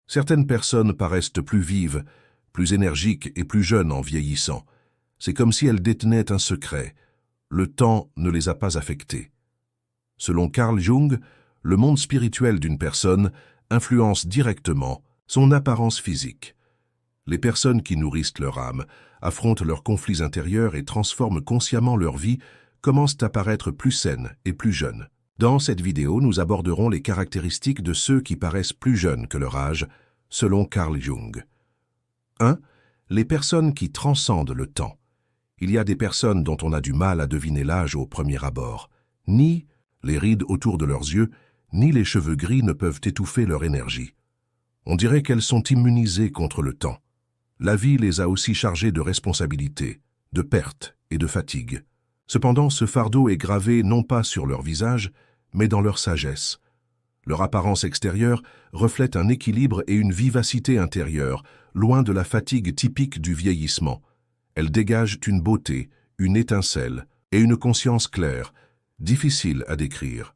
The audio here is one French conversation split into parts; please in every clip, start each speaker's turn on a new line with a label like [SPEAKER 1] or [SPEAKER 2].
[SPEAKER 1] Certaines personnes paraissent plus vives, plus énergiques et plus jeunes en vieillissant. C'est comme si elles détenaient un secret. Le temps ne les a pas affectées. Selon Carl Jung, le monde spirituel d'une personne influence directement son apparence physique. Les personnes qui nourrissent leur âme, affrontent leurs conflits intérieurs et transforment consciemment leur vie, commencent à paraître plus saines et plus jeunes. Dans cette vidéo, nous aborderons les caractéristiques de ceux qui paraissent plus jeunes que leur âge, selon Carl Jung. 1. Les personnes qui transcendent le temps. Il y a des personnes dont on a du mal à deviner l'âge au premier abord. Ni les rides autour de leurs yeux, ni les cheveux gris ne peuvent étouffer leur énergie. On dirait qu'elles sont immunisées contre le temps. La vie les a aussi chargées de responsabilités, de pertes et de fatigue. Cependant, ce fardeau est gravé non pas sur leur visage, mais dans leur sagesse. Leur apparence extérieure reflète un équilibre et une vivacité intérieure, loin de la fatigue typique du vieillissement. Elles dégagent une beauté, une étincelle et une conscience claire, difficile à décrire.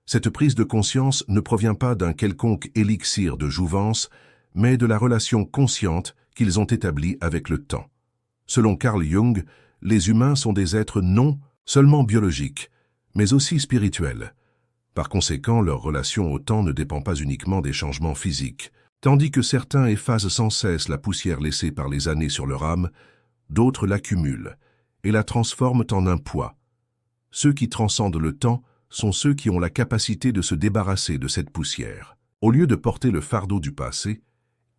[SPEAKER 1] Cette prise de conscience ne provient pas d'un quelconque élixir de jouvence, mais de la relation consciente qu'ils ont établie avec le temps. Selon Carl Jung, les humains sont des êtres non seulement biologiques, mais aussi spirituels. Par conséquent, leur relation au temps ne dépend pas uniquement des changements physiques. Tandis que certains effacent sans cesse la poussière laissée par les années sur leur âme, d'autres l'accumulent et la transforment en un poids. Ceux qui transcendent le temps sont ceux qui ont la capacité de se débarrasser de cette poussière. Au lieu de porter le fardeau du passé,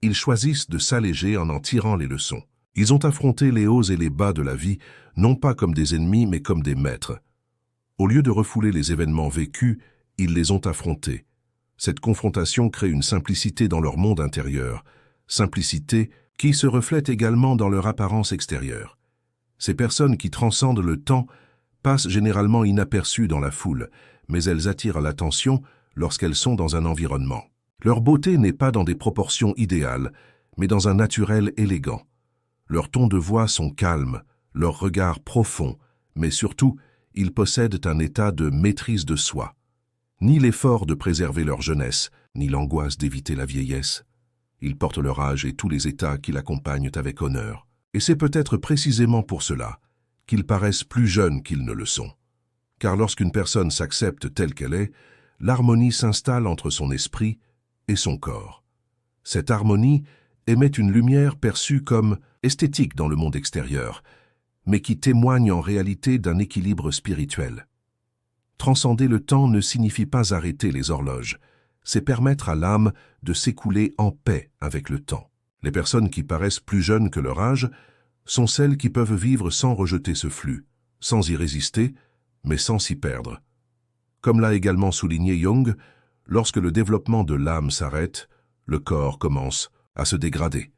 [SPEAKER 1] ils choisissent de s'alléger en tirant les leçons. Ils ont affronté les hauts et les bas de la vie, non pas comme des ennemis, mais comme des maîtres. Au lieu de refouler les événements vécus, ils les ont affrontés. Cette confrontation crée une simplicité dans leur monde intérieur, simplicité qui se reflète également dans leur apparence extérieure. Ces personnes qui transcendent le temps passent généralement inaperçues dans la foule, mais elles attirent l'attention lorsqu'elles sont dans un environnement. Leur beauté n'est pas dans des proportions idéales, mais dans un naturel élégant. Leurs tons de voix sont calmes, leur regard profond, mais surtout, ils possèdent un état de maîtrise de soi. Ni l'effort de préserver leur jeunesse, ni l'angoisse d'éviter la vieillesse. Ils portent leur âge et tous les états qui l'accompagnent avec honneur. Et c'est peut-être précisément pour cela qu'ils paraissent plus jeunes qu'ils ne le sont. Car lorsqu'une personne s'accepte telle qu'elle est, l'harmonie s'installe entre son esprit et son corps. Cette harmonie émet une lumière perçue comme esthétique dans le monde extérieur, mais qui témoigne en réalité d'un équilibre spirituel. Transcender le temps ne signifie pas arrêter les horloges, c'est permettre à l'âme de s'écouler en paix avec le temps. Les personnes qui paraissent plus jeunes que leur âge sont celles qui peuvent vivre sans rejeter ce flux, sans y résister, mais sans s'y perdre. Comme l'a également souligné Jung, lorsque le développement de l'âme s'arrête, le corps commence à se dégrader.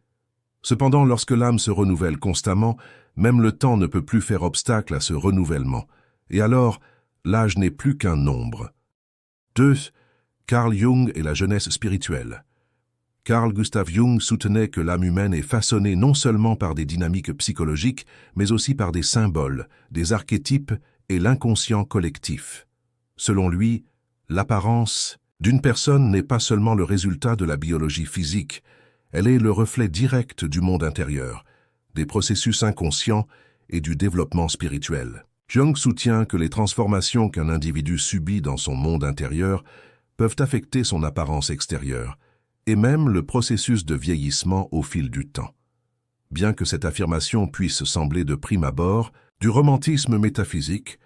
[SPEAKER 1] Cependant, lorsque l'âme se renouvelle constamment, même le temps ne peut plus faire obstacle à ce renouvellement, et alors, l'âge n'est plus qu'un nombre. 2. Carl Jung et la jeunesse spirituelle. Carl Gustav Jung soutenait que l'âme humaine est façonnée non seulement par des dynamiques psychologiques, mais aussi par des symboles, des archétypes et l'inconscient collectif. Selon lui, l'apparence d'une personne n'est pas seulement le résultat de la biologie physique, elle est le reflet direct du monde intérieur, des processus inconscients et du développement spirituel. Jung soutient que les transformations qu'un individu subit dans son monde intérieur peuvent affecter son apparence extérieure, et même le processus de vieillissement au fil du temps. Bien que cette affirmation puisse sembler de prime abord du romantisme métaphysique,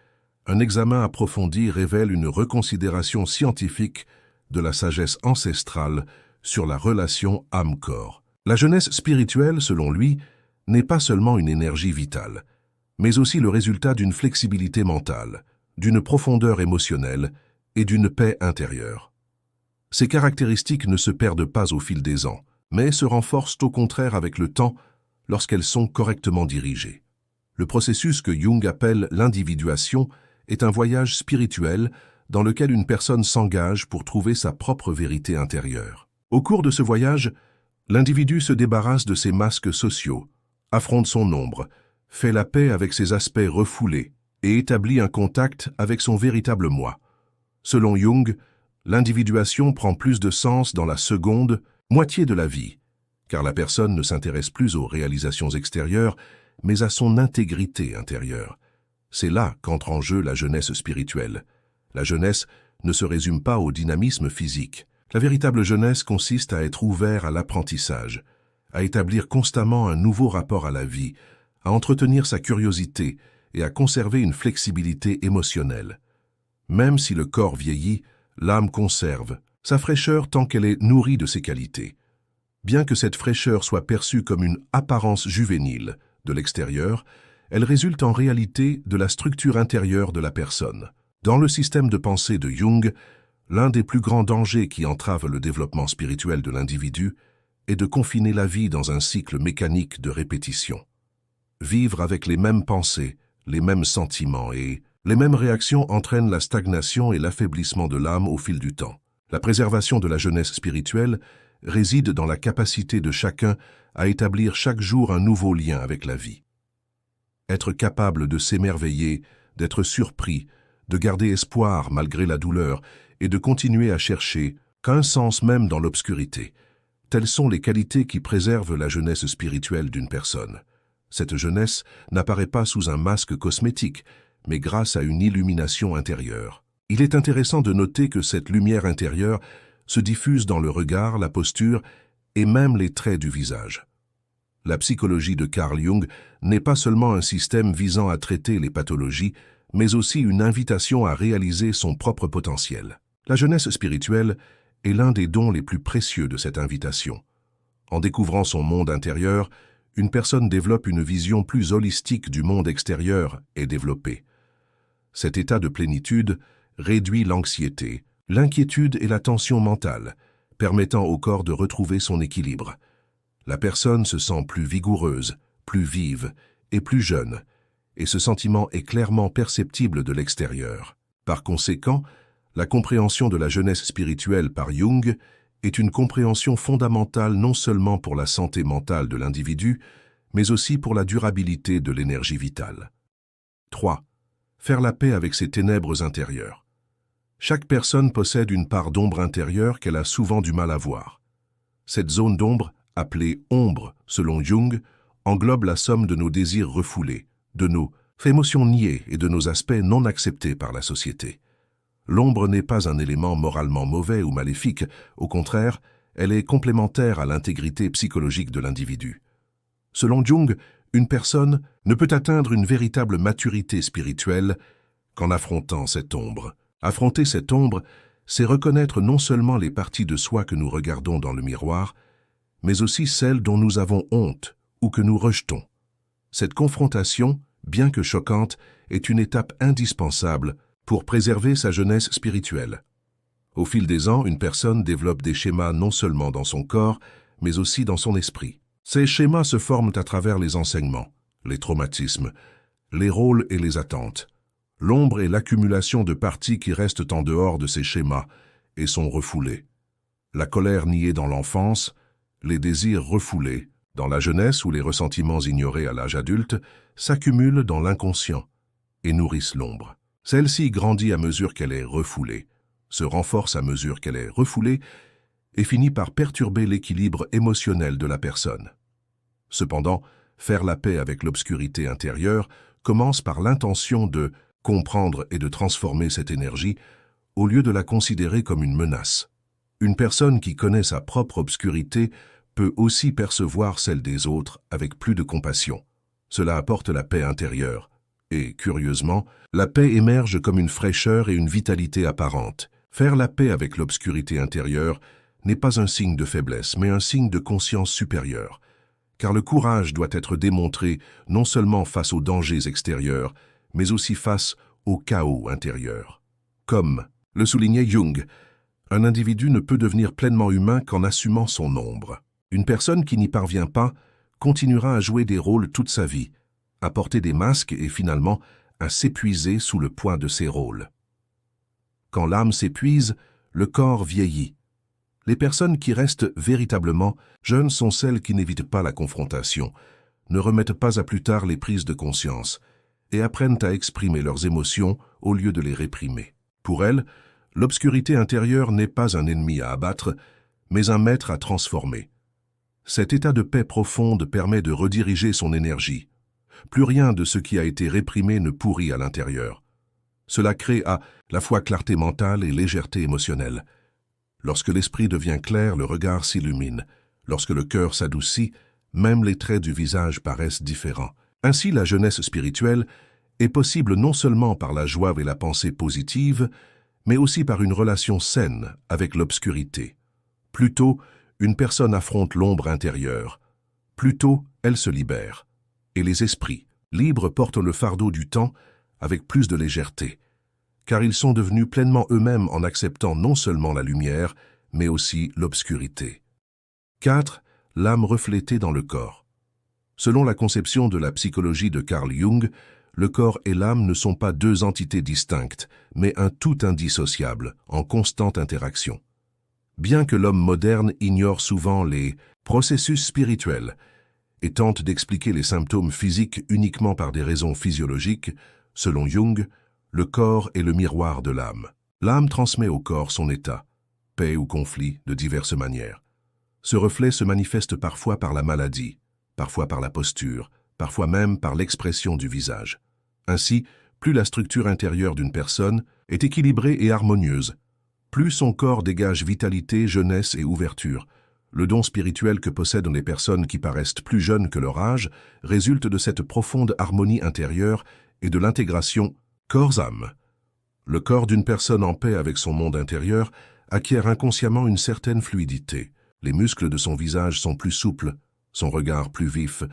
[SPEAKER 1] un examen approfondi révèle une reconsidération scientifique de la sagesse ancestrale sur la relation âme-corps. La jeunesse spirituelle, selon lui, n'est pas seulement une énergie vitale, mais aussi le résultat d'une flexibilité mentale, d'une profondeur émotionnelle et d'une paix intérieure. Ces caractéristiques ne se perdent pas au fil des ans, mais se renforcent au contraire avec le temps lorsqu'elles sont correctement dirigées. Le processus que Jung appelle l'individuation est un voyage spirituel dans lequel une personne s'engage pour trouver sa propre vérité intérieure. Au cours de ce voyage, l'individu se débarrasse de ses masques sociaux, affronte son ombre, fait la paix avec ses aspects refoulés et établit un contact avec son véritable moi. Selon Jung, l'individuation prend plus de sens dans la seconde Moitié de la vie, car la personne ne s'intéresse plus aux réalisations extérieures, mais à son intégrité intérieure. C'est là qu'entre en jeu la jeunesse spirituelle. La jeunesse ne se résume pas au dynamisme physique. La véritable jeunesse consiste à être ouvert à l'apprentissage, à établir constamment un nouveau rapport à la vie, à entretenir sa curiosité et à conserver une flexibilité émotionnelle. Même si le corps vieillit, l'âme conserve sa fraîcheur tant qu'elle est nourrie de ses qualités. Bien que cette fraîcheur soit perçue comme une apparence juvénile de l'extérieur, elle résulte en réalité de la structure intérieure de la personne. Dans le système de pensée de Jung, l'un des plus grands dangers qui entravent le développement spirituel de l'individu est de confiner la vie dans un cycle mécanique de répétition. Vivre avec les mêmes pensées, les mêmes sentiments et les mêmes réactions entraînent la stagnation et l'affaiblissement de l'âme au fil du temps. La préservation de la jeunesse spirituelle réside dans la capacité de chacun à établir chaque jour un nouveau lien avec la vie. Être capable de s'émerveiller, d'être surpris, de garder espoir malgré la douleur et de continuer à chercher qu'un sens même dans l'obscurité. Telles sont les qualités qui préservent la jeunesse spirituelle d'une personne. Cette jeunesse n'apparaît pas sous un masque cosmétique, mais grâce à une illumination intérieure. Il est intéressant de noter que cette lumière intérieure se diffuse dans le regard, la posture et même les traits du visage. La psychologie de Carl Jung n'est pas seulement un système visant à traiter les pathologies, mais aussi une invitation à réaliser son propre potentiel. La jeunesse spirituelle est l'un des dons les plus précieux de cette invitation. En découvrant son monde intérieur, une personne développe une vision plus holistique du monde extérieur et développée. Cet état de plénitude réduit l'anxiété, l'inquiétude et la tension mentale, permettant au corps de retrouver son équilibre. La personne se sent plus vigoureuse, plus vive et plus jeune, et ce sentiment est clairement perceptible de l'extérieur. Par conséquent, la compréhension de la jeunesse spirituelle par Jung est une compréhension fondamentale non seulement pour la santé mentale de l'individu, mais aussi pour la durabilité de l'énergie vitale. 3. Faire la paix avec ses ténèbres intérieures. Chaque personne possède une part d'ombre intérieure qu'elle a souvent du mal à voir. Cette zone d'ombre, appelée ombre selon Jung, englobe la somme de nos désirs refoulés, de nos émotions niées et de nos aspects non acceptés par la société. L'ombre n'est pas un élément moralement mauvais ou maléfique, au contraire, elle est complémentaire à l'intégrité psychologique de l'individu. Selon Jung, une personne ne peut atteindre une véritable maturité spirituelle qu'en affrontant cette ombre. Affronter cette ombre, c'est reconnaître non seulement les parties de soi que nous regardons dans le miroir, mais aussi celles dont nous avons honte ou que nous rejetons. Cette confrontation, bien que choquante, est une étape indispensable pour préserver sa jeunesse spirituelle. Au fil des ans, une personne développe des schémas non seulement dans son corps, mais aussi dans son esprit. Ces schémas se forment à travers les enseignements, les traumatismes, les rôles et les attentes. L'ombre est l'accumulation de parties qui restent en dehors de ces schémas et sont refoulées. La colère niée dans l'enfance, les désirs refoulés dans la jeunesse ou les ressentiments ignorés à l'âge adulte s'accumulent dans l'inconscient et nourrissent l'ombre. Celle-ci grandit à mesure qu'elle est refoulée, se renforce à mesure qu'elle est refoulée et finit par perturber l'équilibre émotionnel de la personne. Cependant, faire la paix avec l'obscurité intérieure commence par l'intention de comprendre et de transformer cette énergie au lieu de la considérer comme une menace. Une personne qui connaît sa propre obscurité peut aussi percevoir celle des autres avec plus de compassion. Cela apporte la paix intérieure. Et, curieusement, la paix émerge comme une fraîcheur et une vitalité apparente. Faire la paix avec l'obscurité intérieure n'est pas un signe de faiblesse, mais un signe de conscience supérieure. Car le courage doit être démontré non seulement face aux dangers extérieurs, mais aussi face au chaos intérieur. Comme le soulignait Jung, un individu ne peut devenir pleinement humain qu'en assumant son ombre. Une personne qui n'y parvient pas continuera à jouer des rôles toute sa vie, à porter des masques et finalement à s'épuiser sous le poids de ces rôles. Quand l'âme s'épuise, le corps vieillit. Les personnes qui restent véritablement jeunes sont celles qui n'évitent pas la confrontation, ne remettent pas à plus tard les prises de conscience et apprennent à exprimer leurs émotions au lieu de les réprimer. Pour elles, l'obscurité intérieure n'est pas un ennemi à abattre, mais un maître à transformer. Cet état de paix profonde permet de rediriger son énergie. Plus rien de ce qui a été réprimé ne pourrit à l'intérieur. Cela crée à la fois clarté mentale et légèreté émotionnelle. Lorsque l'esprit devient clair, le regard s'illumine. Lorsque le cœur s'adoucit, même les traits du visage paraissent différents. Ainsi, la jeunesse spirituelle est possible non seulement par la joie et la pensée positive, mais aussi par une relation saine avec l'obscurité. Plus tôt, une personne affronte l'ombre intérieure. Plus tôt, elle se libère. Et les esprits, libres, portent le fardeau du temps avec plus de légèreté, car ils sont devenus pleinement eux-mêmes en acceptant non seulement la lumière, mais aussi l'obscurité. 4. L'âme reflétée dans le corps. Selon la conception de la psychologie de Carl Jung, le corps et l'âme ne sont pas deux entités distinctes, mais un tout indissociable, en constante interaction. Bien que l'homme moderne ignore souvent les processus spirituels et tente d'expliquer les symptômes physiques uniquement par des raisons physiologiques, selon Jung, le corps est le miroir de l'âme. L'âme transmet au corps son état, paix ou conflit, de diverses manières. Ce reflet se manifeste parfois par la maladie, parfois par la posture, parfois même par l'expression du visage. Ainsi, plus la structure intérieure d'une personne est équilibrée et harmonieuse, plus son corps dégage vitalité, jeunesse et ouverture. Le don spirituel que possèdent les personnes qui paraissent plus jeunes que leur âge résulte de cette profonde harmonie intérieure et de l'intégration corps-âme. Le corps d'une personne en paix avec son monde intérieur acquiert inconsciemment une certaine fluidité. Les muscles de son visage sont plus souples, son regard plus vif,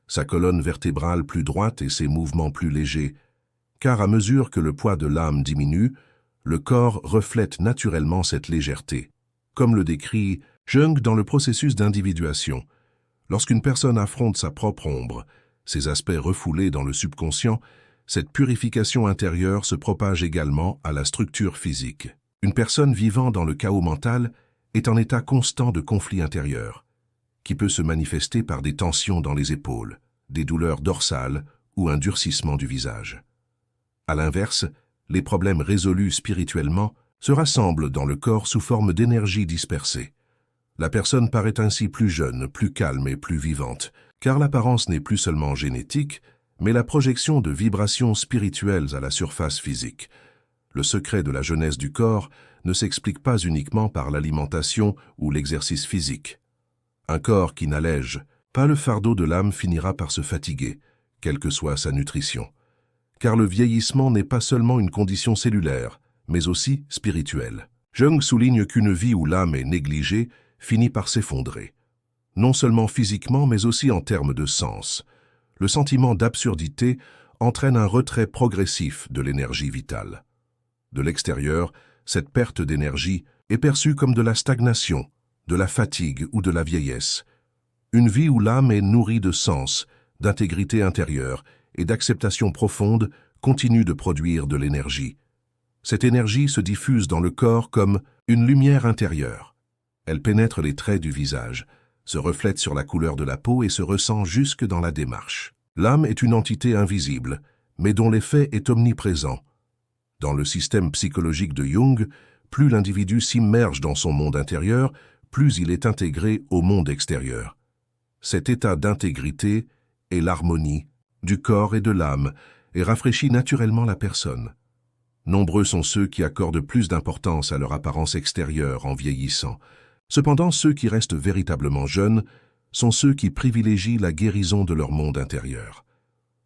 [SPEAKER 1] sa colonne vertébrale plus droite et ses mouvements plus légers, car à mesure que le poids de l'âme diminue, le corps reflète naturellement cette légèreté. Comme le décrit Jung dans le processus d'individuation, lorsqu'une personne affronte sa propre ombre, ses aspects refoulés dans le subconscient, cette purification intérieure se propage également à la structure physique. Une personne vivant dans le chaos mental est en état constant de conflit intérieur, qui peut se manifester par des tensions dans les épaules, des douleurs dorsales ou un durcissement du visage. À l'inverse, les problèmes résolus spirituellement se rassemblent dans le corps sous forme d'énergie dispersée. La personne paraît ainsi plus jeune, plus calme et plus vivante, car l'apparence n'est plus seulement génétique, mais la projection de vibrations spirituelles à la surface physique. Le secret de la jeunesse du corps ne s'explique pas uniquement par l'alimentation ou l'exercice physique. Un corps qui n'allège pas le fardeau de l'âme finira par se fatiguer, quelle que soit sa nutrition. Car le vieillissement n'est pas seulement une condition cellulaire, mais aussi spirituelle. Jung souligne qu'une vie où l'âme est négligée finit par s'effondrer. Non seulement physiquement, mais aussi en termes de sens. Le sentiment d'absurdité entraîne un retrait progressif de l'énergie vitale. De l'extérieur, cette perte d'énergie est perçue comme de la stagnation, de la fatigue ou de la vieillesse. Une vie où l'âme est nourrie de sens, d'intégrité intérieure et d'acceptation profonde continue de produire de l'énergie. Cette énergie se diffuse dans le corps comme une lumière intérieure. Elle pénètre les traits du visage, se reflète sur la couleur de la peau et se ressent jusque dans la démarche. L'âme est une entité invisible, mais dont l'effet est omniprésent. Dans le système psychologique de Jung, plus l'individu s'immerge dans son monde intérieur, plus il est intégré au monde extérieur. Cet état d'intégrité est l'harmonie du corps et de l'âme et rafraîchit naturellement la personne. Nombreux sont ceux qui accordent plus d'importance à leur apparence extérieure en vieillissant. Cependant, ceux qui restent véritablement jeunes sont ceux qui privilégient la guérison de leur monde intérieur.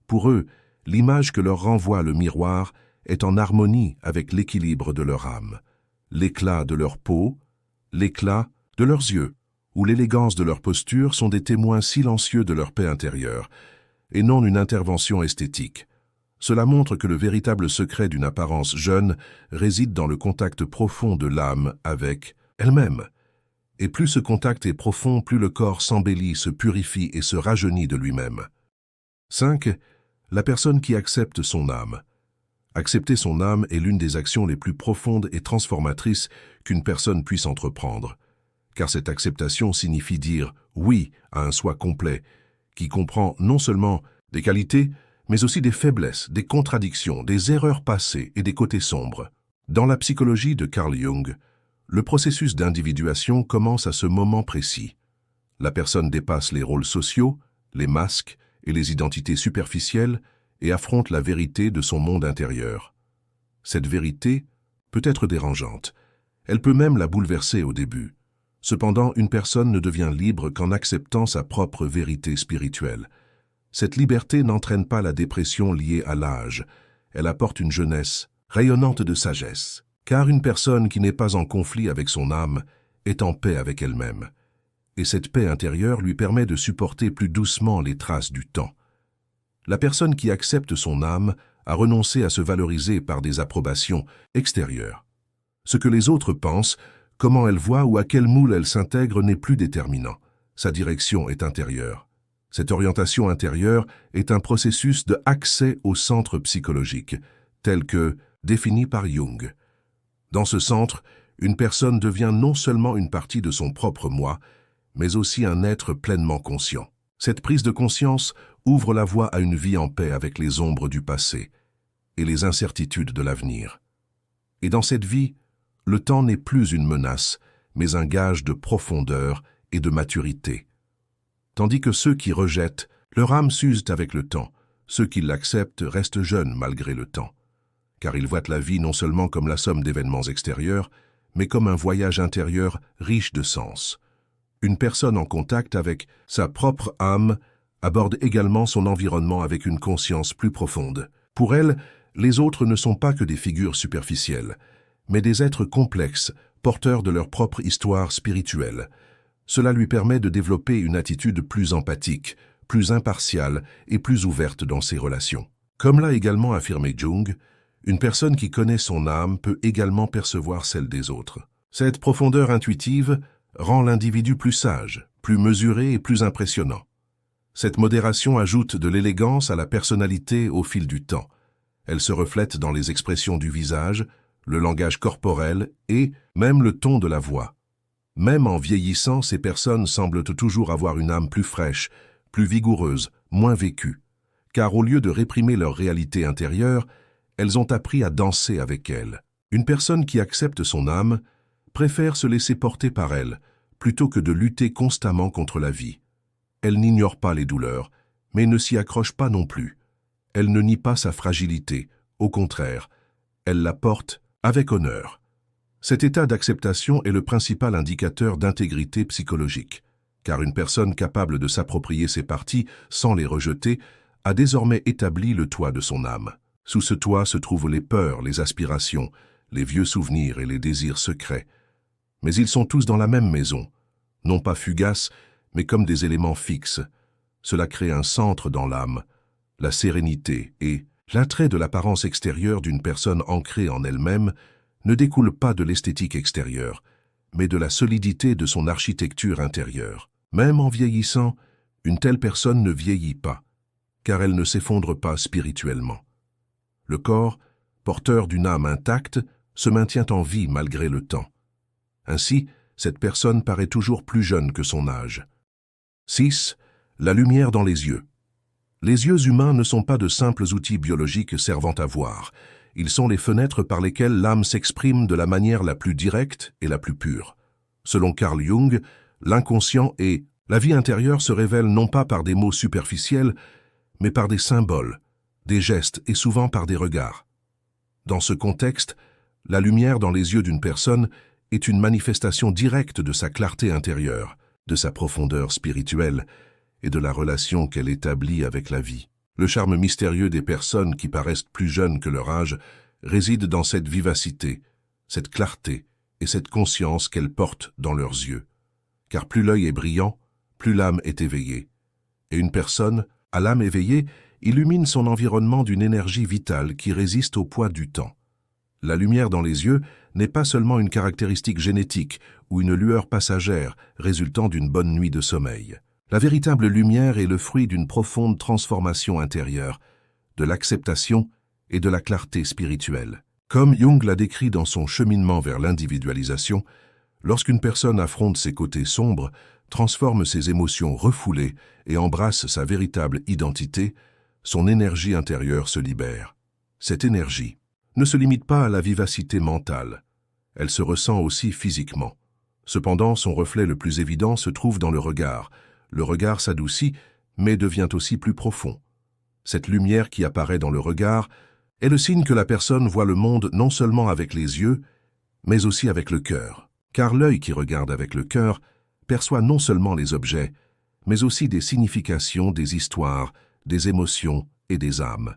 [SPEAKER 1] Pour eux, l'image que leur renvoie le miroir est en harmonie avec l'équilibre de leur âme, l'éclat de leur peau, l'éclat de leurs yeux ou l'élégance de leur posture sont des témoins silencieux de leur paix intérieure, et non une intervention esthétique. Cela montre que le véritable secret d'une apparence jeune réside dans le contact profond de l'âme avec elle-même. Et plus ce contact est profond, plus le corps s'embellit, se purifie et se rajeunit de lui-même. 5. La personne qui accepte son âme. Accepter son âme est l'une des actions les plus profondes et transformatrices qu'une personne puisse entreprendre, car cette acceptation signifie dire « oui » à un soi complet, qui comprend non seulement des qualités, mais aussi des faiblesses, des contradictions, des erreurs passées et des côtés sombres. Dans la psychologie de Carl Jung, Le processus d'individuation commence à ce moment précis. La personne dépasse les rôles sociaux, les masques et les identités superficielles et affronte la vérité de son monde intérieur. Cette vérité peut être dérangeante. Elle peut même la bouleverser au début. Cependant, une personne ne devient libre qu'en acceptant sa propre vérité spirituelle. Cette liberté n'entraîne pas la dépression liée à l'âge. Elle apporte une jeunesse rayonnante de sagesse. Car une personne qui n'est pas en conflit avec son âme est en paix avec elle-même. Et cette paix intérieure lui permet de supporter plus doucement les traces du temps. La personne qui accepte son âme a renoncé à se valoriser par des approbations extérieures. Ce que les autres pensent, comment elle voit ou à quel moule elle s'intègre n'est plus déterminant. Sa direction est intérieure. Cette orientation intérieure est un processus d'accès au centre psychologique, tel que défini par Jung. Dans ce centre, une personne devient non seulement une partie de son propre moi, mais aussi un être pleinement conscient. Cette prise de conscience ouvre la voie à une vie en paix avec les ombres du passé et les incertitudes de l'avenir. Et dans cette vie, le temps n'est plus une menace, mais un gage de profondeur et de maturité. Tandis que ceux qui rejettent, leur âme s'use avec le temps, ceux qui l'acceptent restent jeunes malgré le temps. Car ils voient la vie non seulement comme la somme d'événements extérieurs, mais comme un voyage intérieur riche de sens. Une personne en contact avec sa propre âme aborde également son environnement avec une conscience plus profonde. Pour elle, les autres ne sont pas que des figures superficielles, mais des êtres complexes, porteurs de leur propre histoire spirituelle. Cela lui permet de développer une attitude plus empathique, plus impartiale et plus ouverte dans ses relations. Comme l'a également affirmé Jung, une personne qui connaît son âme peut également percevoir celle des autres. Cette profondeur intuitive rend l'individu plus sage, plus mesuré et plus impressionnant. Cette modération ajoute de l'élégance à la personnalité au fil du temps. Elle se reflète dans les expressions du visage, le langage corporel et même le ton de la voix. Même en vieillissant, ces personnes semblent toujours avoir une âme plus fraîche, plus vigoureuse, moins vécue. Car au lieu de réprimer leur réalité intérieure, elles ont appris à danser avec elle. Une personne qui accepte son âme préfère se laisser porter par elle, plutôt que de lutter constamment contre la vie. Elle n'ignore pas les douleurs, mais ne s'y accroche pas non plus. Elle ne nie pas sa fragilité, au contraire, elle la porte avec honneur. Cet état d'acceptation est le principal indicateur d'intégrité psychologique, car une personne capable de s'approprier ses parties sans les rejeter a désormais établi le toit de son âme. Sous ce toit se trouvent les peurs, les aspirations, les vieux souvenirs et les désirs secrets. Mais ils sont tous dans la même maison, non pas fugaces, mais comme des éléments fixes. Cela crée un centre dans l'âme, la sérénité et l'attrait de l'apparence extérieure d'une personne ancrée en elle-même ne découle pas de l'esthétique extérieure, mais de la solidité de son architecture intérieure. Même en vieillissant, une telle personne ne vieillit pas, car elle ne s'effondre pas spirituellement. Le corps, porteur d'une âme intacte, se maintient en vie malgré le temps. Ainsi, cette personne paraît toujours plus jeune que son âge. 6. La lumière dans les yeux. Les yeux humains ne sont pas de simples outils biologiques servant à voir. Ils sont les fenêtres par lesquelles l'âme s'exprime de la manière la plus directe et la plus pure. Selon Carl Jung, l'inconscient et la vie intérieure se révèlent non pas par des mots superficiels, mais par des symboles, des gestes et souvent par des regards. Dans ce contexte, la lumière dans les yeux d'une personne est une manifestation directe de sa clarté intérieure, de sa profondeur spirituelle et de la relation qu'elle établit avec la vie. Le charme mystérieux des personnes qui paraissent plus jeunes que leur âge réside dans cette vivacité, cette clarté et cette conscience qu'elles portent dans leurs yeux. Car plus l'œil est brillant, plus l'âme est éveillée. Et une personne, à l'âme éveillée, illumine son environnement d'une énergie vitale qui résiste au poids du temps. La lumière dans les yeux n'est pas seulement une caractéristique génétique ou une lueur passagère résultant d'une bonne nuit de sommeil. La véritable lumière est le fruit d'une profonde transformation intérieure, de l'acceptation et de la clarté spirituelle. Comme Jung l'a décrit dans son cheminement vers l'individualisation, lorsqu'une personne affronte ses côtés sombres, transforme ses émotions refoulées et embrasse sa véritable identité, son énergie intérieure se libère. Cette énergie ne se limite pas à la vivacité mentale. Elle se ressent aussi physiquement. Cependant, son reflet le plus évident se trouve dans le regard. Le regard s'adoucit, mais devient aussi plus profond. Cette lumière qui apparaît dans le regard est le signe que la personne voit le monde non seulement avec les yeux, mais aussi avec le cœur. Car l'œil qui regarde avec le cœur perçoit non seulement les objets, mais aussi des significations, des histoires, des émotions et des âmes.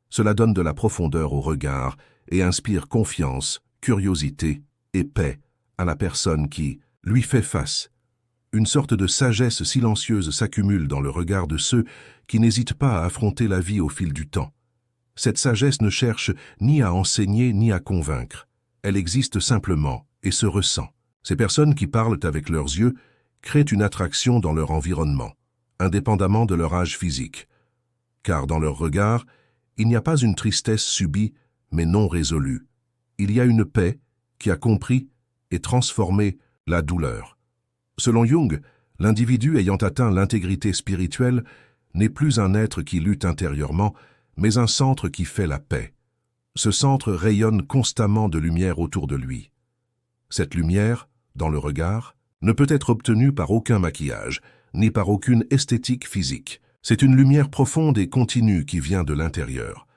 [SPEAKER 1] Cela donne de la profondeur au regard et inspire confiance, curiosité et paix à la personne qui lui fait face. Une sorte de sagesse silencieuse s'accumule dans le regard de ceux qui n'hésitent pas à affronter la vie au fil du temps. Cette sagesse ne cherche ni à enseigner ni à convaincre. Elle existe simplement et se ressent. Ces personnes qui parlent avec leurs yeux créent une attraction dans leur environnement, indépendamment de leur âge physique. Car dans leur regard, il n'y a pas une tristesse subie, mais non résolue. Il y a une paix qui a compris et transformé la douleur. Selon Jung, l'individu ayant atteint l'intégrité spirituelle n'est plus un être qui lutte intérieurement, mais un centre qui fait la paix. Ce centre rayonne constamment de lumière autour de lui. Cette lumière, dans le regard, ne peut être obtenue par aucun maquillage, ni par aucune esthétique physique. C'est une lumière profonde et continue qui vient de l'intérieur.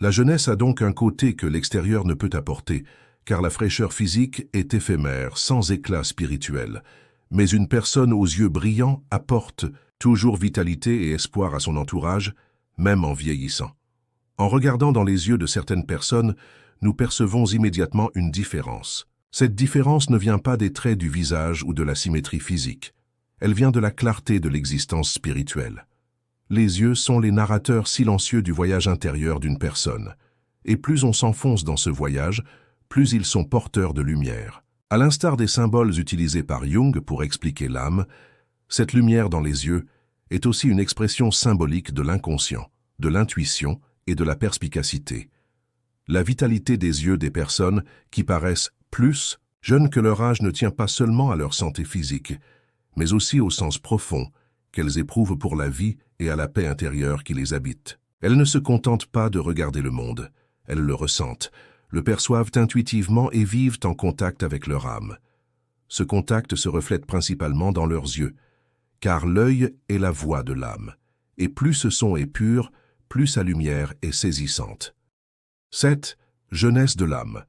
[SPEAKER 1] La jeunesse a donc un côté que l'extérieur ne peut apporter, car la fraîcheur physique est éphémère, sans éclat spirituel. Mais une personne aux yeux brillants apporte toujours vitalité et espoir à son entourage, même en vieillissant. En regardant dans les yeux de certaines personnes, nous percevons immédiatement une différence. Cette différence ne vient pas des traits du visage ou de la symétrie physique. Elle vient de la clarté de l'existence spirituelle. Les yeux sont les narrateurs silencieux du voyage intérieur d'une personne. Et plus on s'enfonce dans ce voyage, plus ils sont porteurs de lumière. À l'instar des symboles utilisés par Jung pour expliquer l'âme, cette lumière dans les yeux est aussi une expression symbolique de l'inconscient, de l'intuition et de la perspicacité. La vitalité des yeux des personnes qui paraissent plus jeunes que leur âge ne tient pas seulement à leur santé physique, mais aussi au sens profond qu'elles éprouvent pour la vie et à la paix intérieure qui les habite. Elles ne se contentent pas de regarder le monde, elles le ressentent, le perçoivent intuitivement et vivent en contact avec leur âme. Ce contact se reflète principalement dans leurs yeux, car l'œil est la voix de l'âme, et plus ce son est pur, plus sa lumière est saisissante. 7. Jeunesse de l'âme.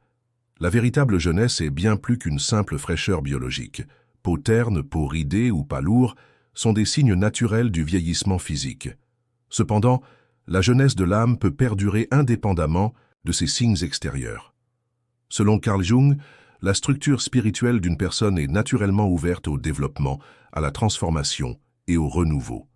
[SPEAKER 1] La véritable jeunesse est bien plus qu'une simple fraîcheur biologique. Peau terne, peau ridée ou pas lourd sont des signes naturels du vieillissement physique. Cependant, la jeunesse de l'âme peut perdurer indépendamment de ces signes extérieurs. Selon Carl Jung, la structure spirituelle d'une personne est naturellement ouverte au développement, à la transformation et au renouveau.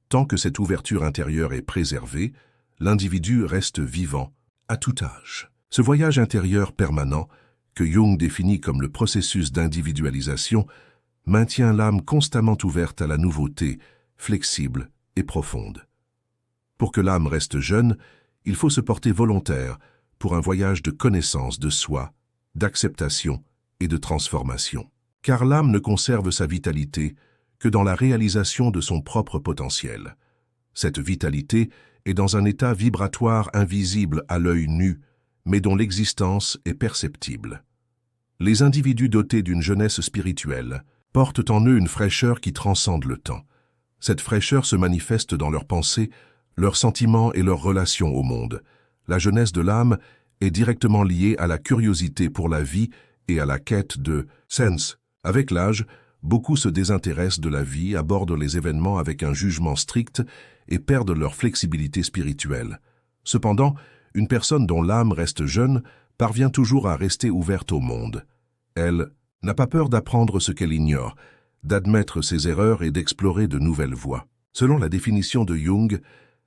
[SPEAKER 1] Tant que cette ouverture intérieure est préservée, l'individu reste vivant à tout âge. Ce voyage intérieur permanent, que Jung définit comme le processus d'individualisation, maintient l'âme constamment ouverte à la nouveauté, flexible et profonde. Pour que l'âme reste jeune, il faut se porter volontaire pour un voyage de connaissance de soi, d'acceptation et de transformation. Car l'âme ne conserve sa vitalité que dans la réalisation de son propre potentiel. Cette vitalité est dans un état vibratoire invisible à l'œil nu, mais dont l'existence est perceptible. Les individus dotés d'une jeunesse spirituelle portent en eux une fraîcheur qui transcende le temps. Cette fraîcheur se manifeste dans leurs pensées, leurs sentiments et leurs relations au monde. La jeunesse de l'âme est directement liée à la curiosité pour la vie et à la quête de sens. Avec l'âge, beaucoup se désintéressent de la vie, abordent les événements avec un jugement strict et perdent leur flexibilité spirituelle. Cependant, une personne dont l'âme reste jeune parvient toujours à rester ouverte au monde. Elle n'a pas peur d'apprendre ce qu'elle ignore, d'admettre ses erreurs et d'explorer de nouvelles voies. Selon la définition de Jung,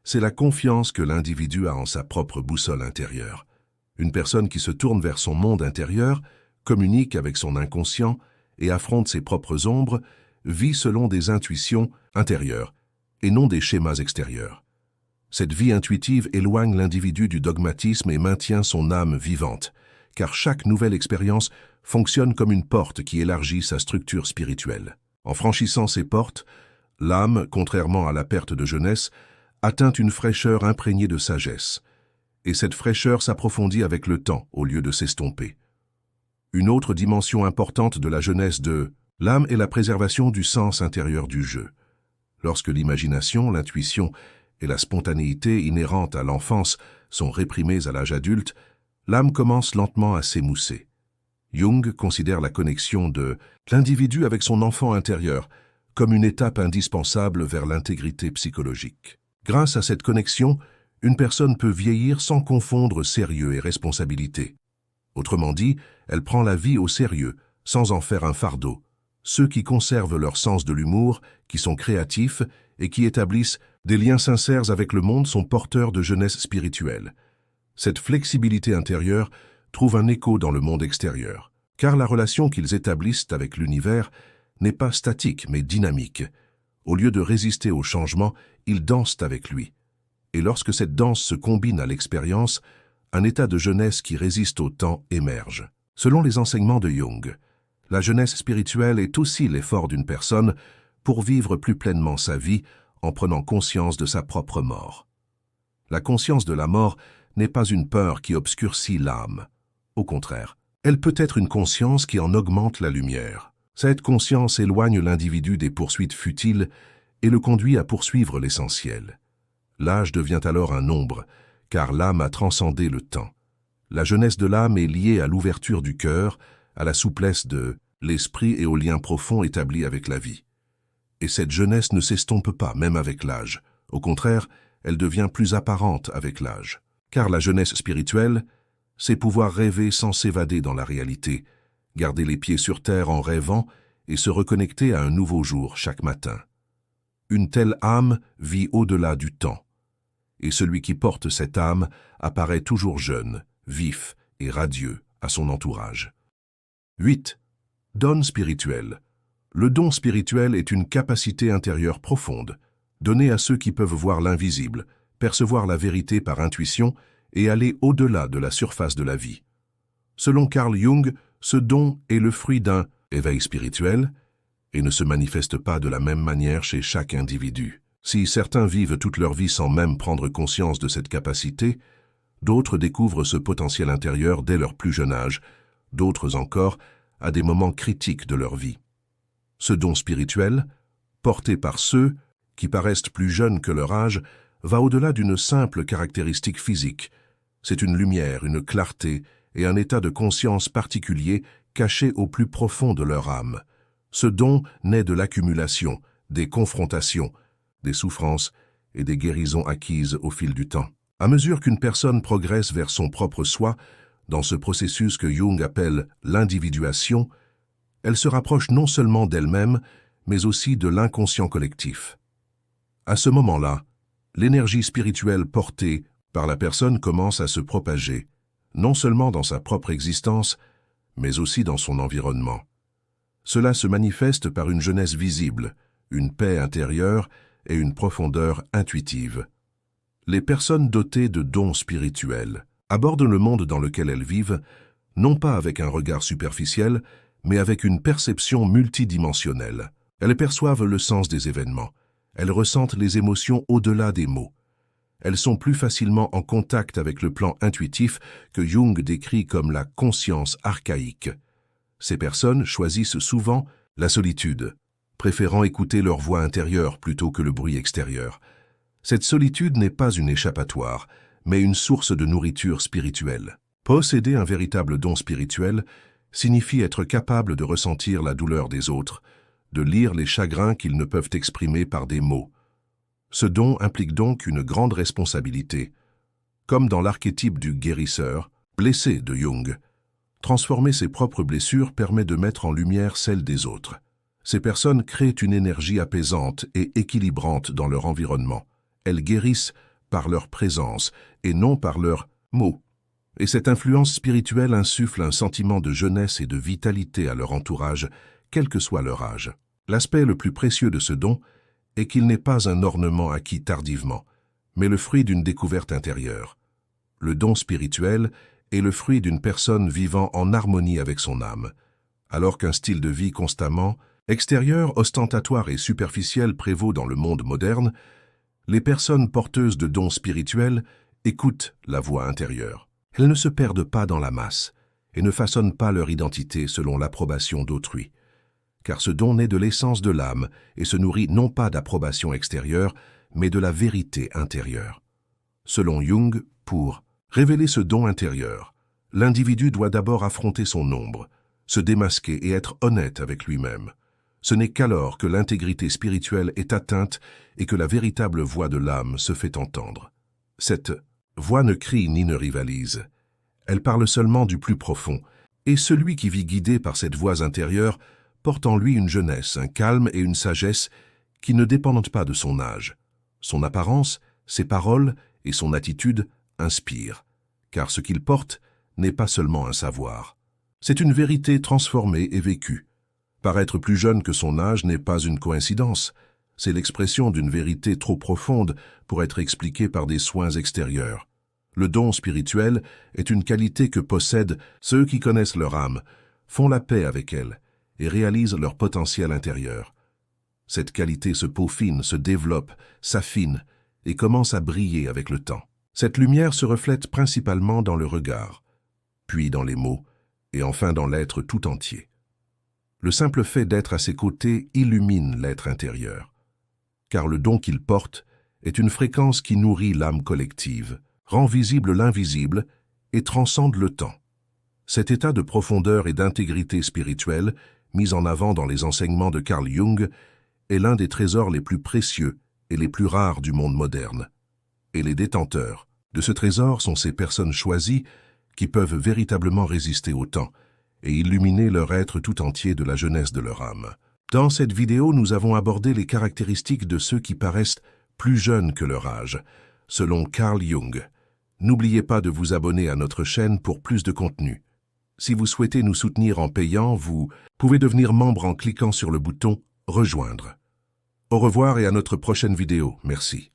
[SPEAKER 1] c'est la confiance que l'individu a en sa propre boussole intérieure. Une personne qui se tourne vers son monde intérieur, communique avec son inconscient et affronte ses propres ombres, vit selon des intuitions intérieures et non des schémas extérieurs. Cette vie intuitive éloigne l'individu du dogmatisme et maintient son âme vivante, car chaque nouvelle expérience fonctionne comme une porte qui élargit sa structure spirituelle. En franchissant ces portes, l'âme, contrairement à la perte de jeunesse, atteint une fraîcheur imprégnée de sagesse, et cette fraîcheur s'approfondit avec le temps au lieu de s'estomper. Une autre dimension importante de la jeunesse de l'âme est la préservation du sens intérieur du jeu. Lorsque l'imagination, l'intuition et la spontanéité inhérentes à l'enfance sont réprimées à l'âge adulte, l'âme commence lentement à s'émousser. Jung considère la connexion de l'individu avec son enfant intérieur comme une étape indispensable vers l'intégrité psychologique. Grâce à cette connexion, une personne peut vieillir sans confondre sérieux et responsabilité. Autrement dit, elle prend la vie au sérieux, sans en faire un fardeau. Ceux qui conservent leur sens de l'humour, qui sont créatifs et qui établissent des liens sincères avec le monde sont porteurs de jeunesse spirituelle. Cette flexibilité intérieure trouve un écho dans le monde extérieur, car la relation qu'ils établissent avec l'univers n'est pas statique mais dynamique. Au lieu de résister au changement, ils dansent avec lui. Et lorsque cette danse se combine à l'expérience, un état de jeunesse qui résiste au temps émerge. Selon les enseignements de Jung, la jeunesse spirituelle est aussi l'effort d'une personne pour vivre plus pleinement sa vie en prenant conscience de sa propre mort. La conscience de la mort n'est pas une peur qui obscurcit l'âme. Au contraire, elle peut être une conscience qui en augmente la lumière. Cette conscience éloigne l'individu des poursuites futiles et le conduit à poursuivre l'essentiel. L'âge devient alors un nombre, car l'âme a transcendé le temps. La jeunesse de l'âme est liée à l'ouverture du cœur, à la souplesse de l'esprit et aux liens profonds établis avec la vie. Et cette jeunesse ne s'estompe pas, même avec l'âge. Au contraire, elle devient plus apparente avec l'âge. Car la jeunesse spirituelle, c'est pouvoir rêver sans s'évader dans la réalité, garder les pieds sur terre en rêvant et se reconnecter à un nouveau jour chaque matin. Une telle âme vit au-delà du temps. Et celui qui porte cette âme apparaît toujours jeune, vif et radieux à son entourage. 8. Don spirituel. Le don spirituel est une capacité intérieure profonde, donnée à ceux qui peuvent voir l'invisible, percevoir la vérité par intuition et aller au-delà de la surface de la vie. Selon Carl Jung, ce don est le fruit d'un éveil spirituel et ne se manifeste pas de la même manière chez chaque individu. Si certains vivent toute leur vie sans même prendre conscience de cette capacité, d'autres découvrent ce potentiel intérieur dès leur plus jeune âge, d'autres encore à des moments critiques de leur vie. Ce don spirituel, porté par ceux qui paraissent plus jeunes que leur âge, va au-delà d'une simple caractéristique physique. C'est une lumière, une clarté et un état de conscience particulier caché au plus profond de leur âme. Ce don naît de l'accumulation, des confrontations, des souffrances et des guérisons acquises au fil du temps. À mesure qu'une personne progresse vers son propre soi, dans ce processus que Jung appelle l'individuation, elle se rapproche non seulement d'elle-même, mais aussi de l'inconscient collectif. À ce moment-là, l'énergie spirituelle portée par la personne commence à se propager, non seulement dans sa propre existence, mais aussi dans son environnement. Cela se manifeste par une jeunesse visible, une paix intérieure et une profondeur intuitive. Les personnes dotées de dons spirituels abordent le monde dans lequel elles vivent, non pas avec un regard superficiel, mais avec une perception multidimensionnelle. Elles perçoivent le sens des événements. Elles ressentent les émotions au-delà des mots. Elles sont plus facilement en contact avec le plan intuitif que Jung décrit comme la conscience archaïque. Ces personnes choisissent souvent la solitude, préférant écouter leur voix intérieure plutôt que le bruit extérieur. Cette solitude n'est pas une échappatoire, mais une source de nourriture spirituelle. Posséder un véritable don spirituel signifie être capable de ressentir la douleur des autres, de lire les chagrins qu'ils ne peuvent exprimer par des mots. Ce don implique donc une grande responsabilité. Comme dans l'archétype du guérisseur, blessé de Jung, transformer ses propres blessures permet de mettre en lumière celles des autres. Ces personnes créent une énergie apaisante et équilibrante dans leur environnement. Elles guérissent par leur présence et non par leurs mots. Et cette influence spirituelle insuffle un sentiment de jeunesse et de vitalité à leur entourage, quel que soit leur âge. L'aspect le plus précieux de ce don est qu'il n'est pas un ornement acquis tardivement, mais le fruit d'une découverte intérieure. Le don spirituel est le fruit d'une personne vivant en harmonie avec son âme, alors qu'un style de vie constamment extérieur, ostentatoire et superficiel prévaut dans le monde moderne. Les personnes porteuses de dons spirituels écoutent la voix intérieure. Elles ne se perdent pas dans la masse, et ne façonnent pas leur identité selon l'approbation d'autrui. Car ce don naît de l'essence de l'âme et se nourrit non pas d'approbation extérieure, mais de la vérité intérieure. Selon Jung, pour révéler ce don intérieur, l'individu doit d'abord affronter son ombre, se démasquer et être honnête avec lui-même. Ce n'est qu'alors que l'intégrité spirituelle est atteinte et que la véritable voix de l'âme se fait entendre. Cette voix ne crie ni ne rivalise. Elle parle seulement du plus profond, et celui qui vit guidé par cette voix intérieure porte en lui une jeunesse, un calme et une sagesse qui ne dépendent pas de son âge. Son apparence, ses paroles et son attitude inspirent, car ce qu'il porte n'est pas seulement un savoir. C'est une vérité transformée et vécue. Paraître plus jeune que son âge n'est pas une coïncidence. C'est l'expression d'une vérité trop profonde pour être expliquée par des soins extérieurs. Le don spirituel est une qualité que possèdent ceux qui connaissent leur âme, font la paix avec elle et réalisent leur potentiel intérieur. Cette qualité se peaufine, se développe, s'affine et commence à briller avec le temps. Cette lumière se reflète principalement dans le regard, puis dans les mots et enfin dans l'être tout entier. Le simple fait d'être à ses côtés illumine l'être intérieur, car le don qu'il porte est une fréquence qui nourrit l'âme collective, rend visible l'invisible et transcende le temps. Cet état de profondeur et d'intégrité spirituelle, mis en avant dans les enseignements de Carl Jung, est l'un des trésors les plus précieux et les plus rares du monde moderne. Et les détenteurs de ce trésor sont ces personnes choisies qui peuvent véritablement résister au temps et illuminer leur être tout entier de la jeunesse de leur âme. Dans cette vidéo, nous avons abordé les caractéristiques de ceux qui paraissent plus jeunes que leur âge, selon Carl Jung. N'oubliez pas de vous abonner à notre chaîne pour plus de contenu. Si vous souhaitez nous soutenir en payant, vous pouvez devenir membre en cliquant sur le bouton « Rejoindre ». Au revoir et à notre prochaine vidéo. Merci.